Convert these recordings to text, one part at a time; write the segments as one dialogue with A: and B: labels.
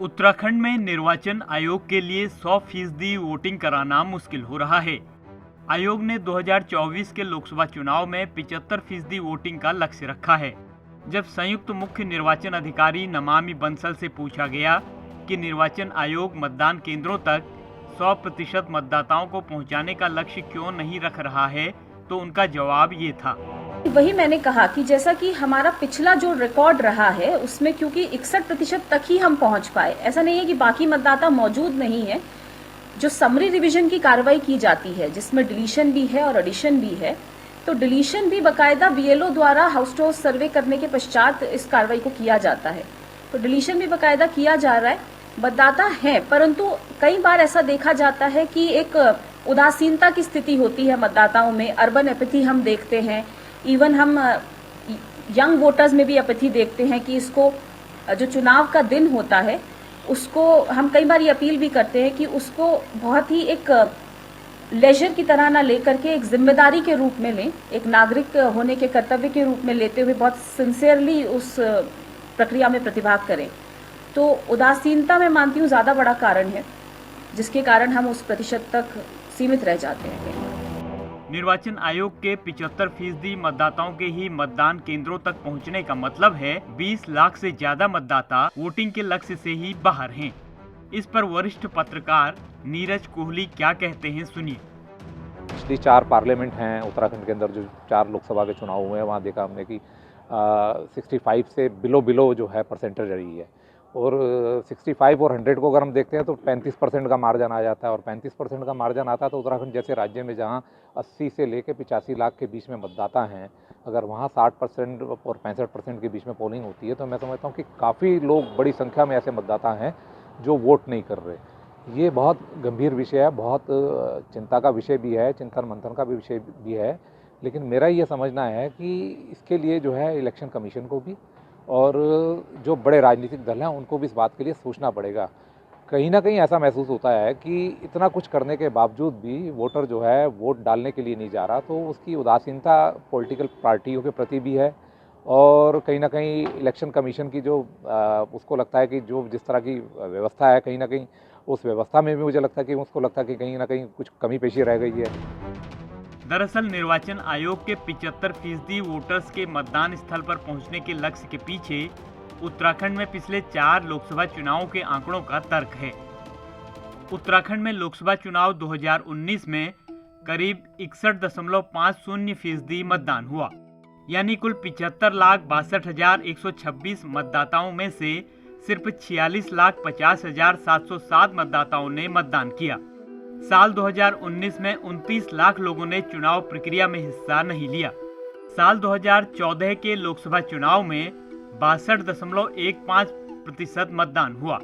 A: उत्तराखंड में निर्वाचन आयोग के लिए 100% वोटिंग कराना मुश्किल हो रहा है। आयोग ने 2024 के लोकसभा चुनाव में 75% वोटिंग का लक्ष्य रखा है। जब संयुक्त मुख्य निर्वाचन अधिकारी नमामि बंसल से पूछा गया कि निर्वाचन आयोग मतदान केंद्रों तक 100% मतदाताओं को पहुंचाने का लक्ष्य क्यों नहीं रख रहा है, तो उनका जवाब ये था।
B: वही मैंने कहा कि जैसा कि हमारा पिछला जो रिकॉर्ड रहा है उसमें क्योंकि 61% तक ही हम पहुंच पाए, ऐसा नहीं है कि बाकी मतदाता मौजूद नहीं है। जो समरी रिवीजन की कार्रवाई की जाती है जिसमें डिलीशन भी है और एडिशन भी है, तो डिलीशन भी बाकायदा बीएलओ द्वारा हाउस टू हाउस सर्वे करने के पश्चात इस कार्रवाई को किया जाता है। तो डिलीशन भी बाकायदा किया जा रहा है। मतदाता है, परंतु कई बार ऐसा देखा जाता है कि एक उदासीनता की स्थिति होती है मतदाताओं में। अर्बन एपैथी हम देखते हैं, इवन हम यंग वोटर्स में भी एपैथी देखते हैं कि इसको जो चुनाव का दिन होता है उसको हम कई बार ये अपील भी करते हैं कि उसको बहुत ही एक लेजर की तरह ना लेकर के एक जिम्मेदारी के रूप में लें, एक नागरिक होने के कर्तव्य के रूप में लेते हुए बहुत सिंसियरली उस प्रक्रिया में प्रतिभाग करें। तो उदासीनता मैं मानती हूँ ज़्यादा बड़ा कारण है, जिसके कारण हम उस प्रतिशत तक सीमित रह जाते हैं।
A: निर्वाचन आयोग के 75% मतदाताओं के ही मतदान केंद्रों तक पहुंचने का मतलब है 20 लाख से ज्यादा मतदाता वोटिंग के लक्ष्य से ही बाहर हैं। इस पर वरिष्ठ पत्रकार नीरज कोहली क्या कहते हैं, सुनिए।
C: पिछली 4 पार्लियामेंट हैं उत्तराखंड के अंदर, जो 4 लोकसभा के चुनाव हुए हैं, वहाँ देखा हमने कि 65 से बिलो जो है परसेंटेज रही है। और 65 और 100 को अगर हम देखते हैं तो 35% का मार्जिन आ जाता है। और 35% का मार्जिन आता है तो उत्तराखंड जैसे राज्य में जहाँ 80 से लेकर 85 लाख के बीच में मतदाता हैं, अगर वहाँ 60% और 65% के बीच में पोलिंग होती है तो मैं समझता हूँ कि काफ़ी लोग, बड़ी संख्या में ऐसे मतदाता हैं जो वोट नहीं कर रहे। ये बहुत गंभीर विषय है, बहुत चिंता का विषय भी है, चिंतन मंथन का भी विषय भी है। लेकिन मेरा ये समझना है कि इसके लिए जो है इलेक्शन कमीशन को भी और जो बड़े राजनीतिक दल हैं उनको भी इस बात के लिए सोचना पड़ेगा। कहीं ना कहीं ऐसा महसूस होता है कि इतना कुछ करने के बावजूद भी वोटर जो है वोट डालने के लिए नहीं जा रहा, तो उसकी उदासीनता पॉलिटिकल पार्टियों के प्रति भी है। और कहीं ना कहीं इलेक्शन कमीशन की जो उसको लगता है कि जो जिस तरह की व्यवस्था है, कहीं ना कहीं उस व्यवस्था में भी मुझे लगता है कि उसको लगता है कि कहीं ना कहीं कुछ कमी पेशी रह गई है।
A: दरअसल निर्वाचन आयोग के 75% वोटर्स के मतदान स्थल पर पहुंचने के लक्ष्य के पीछे उत्तराखंड में पिछले 4 लोकसभा चुनावों के आंकड़ों का तर्क है। उत्तराखंड में लोकसभा चुनाव 2019 में करीब 61.50% मतदान हुआ, यानी कुल 75,62,126 मतदाताओं में से सिर्फ 46,50,707 मतदाताओं ने मतदान किया। साल 2019 में 29 लाख लोगों ने चुनाव प्रक्रिया में हिस्सा नहीं लिया। साल 2014 के लोकसभा चुनाव में 62.15% मतदान हुआ,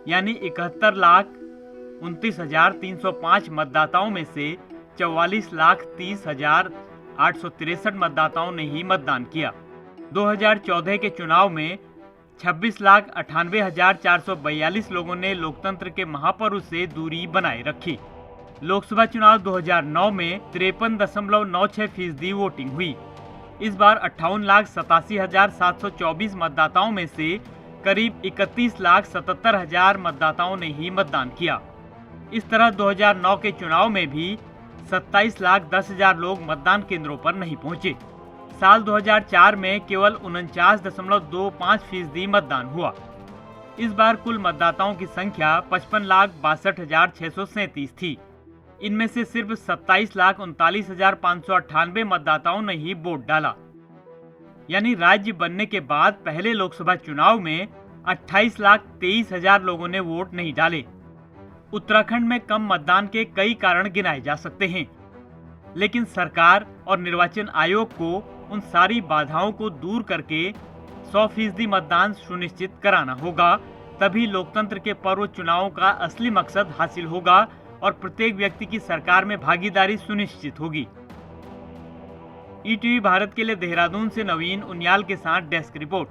A: यानी 71,29,305 मतदाताओं में से 44,30,863 मतदाताओं ने ही मतदान किया। 2014 के चुनाव में 26,98,442 लोगों ने लोकतंत्र के महापर्व से दूरी बनाए रखी। लोकसभा चुनाव 2009 में 53.96% वोटिंग हुई। इस बार 58,87,724 मतदाताओं में से करीब 31,77,000 मतदाताओं ने ही मतदान किया। इस तरह 2009 के चुनाव में भी 27,10,000 लोग मतदान केंद्रों पर नहीं पहुंचे। साल 2004 में केवल 49.25% मतदान हुआ। इस बार कुल मतदाताओं की संख्या 55,62,637 थी। इनमें से सिर्फ 27,39,598 मतदाताओं ने ही वोट डाला, यानी राज्य बनने के बाद पहले लोकसभा चुनाव में 28,23,000 लोगों ने वोट नहीं डाले। उत्तराखंड में कम मतदान के कई कारण गिनाए जा सकते हैं, लेकिन सरकार और निर्वाचन आयोग को उन सारी बाधाओं को दूर करके 100% मतदान सुनिश्चित कराना होगा। तभी लोकतंत्र के पर्व चुनावों का असली मकसद हासिल होगा और प्रत्येक व्यक्ति की सरकार में भागीदारी सुनिश्चित होगी। ईटीवी भारत के लिए देहरादून से नवीन उनियाल के साथ डेस्क रिपोर्ट।